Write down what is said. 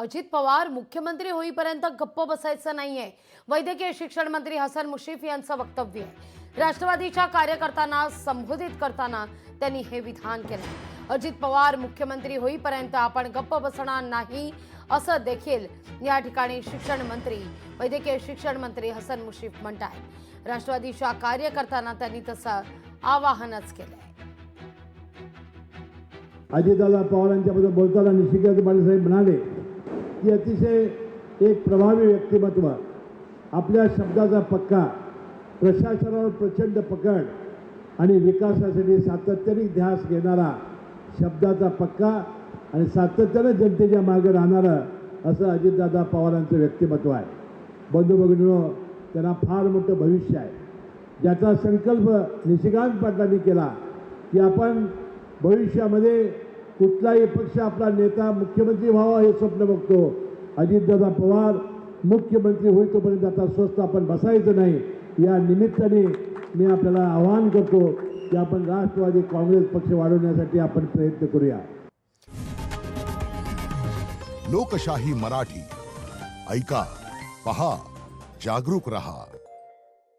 अजित पवार मुख्यमंत्री होईपर्यंत गप्प बसायचं नाहीये, वैद्यकीय शिक्षण मंत्री हसन मुश्रीफ यांचं वक्तव्य आहे। राष्ट्रवादीच्या कार्यकर्त्यांना संबोधित करताना त्यांनी हे विधान केलं। अजित पवार मुख्यमंत्री होईपर्यंत आपण गप्प बसणार नाही असं देखील या ठिकाणी शिक्षण मंत्री वैद्यकीय शिक्षण मंत्री हसन मुश्रीफ म्हणतात। राष्ट्रवादीच्या कार्यकर्त्यांना त्यांनी तसं आवाहनच केलंय। अजितदादा पवारांच्याबद्दल बोलताना निशिकांत बाळासाहेब म्हणाले की अतिशय एक प्रभावी व्यक्तिमत्व, आपल्या शब्दाचा पक्का, प्रशासनावर प्रचंड पकड आणि विकासासाठी सातत्याने ध्यास घेणारा शब्दाचा पक्का आणि सातत्याने जनतेच्या मागे राहणारं असं अजितदादा पवारांचं व्यक्तिमत्व आहे। बंधू भगिनींनो, त्यांना फार मोठं भविष्य आहे, ज्याचा संकल्प निशिकांत पाटलांनी केला की आपण भविष्यामध्ये कुठलाही पक्ष आपला नेता मुख्यमंत्री व्हावा हे स्वप्न बघतो। अजितदादा पवार मुख्यमंत्री होईल तोपर्यंत आता स्वस्त आपण बसायचं नाही। या निमित्ताने मी आपल्याला आवाहन करतो की आपण राष्ट्रवादी काँग्रेस पक्ष वाढवण्यासाठी आपण प्रयत्न करूया। लोकशाही मराठी ऐका, पहा, जागरूक रहा।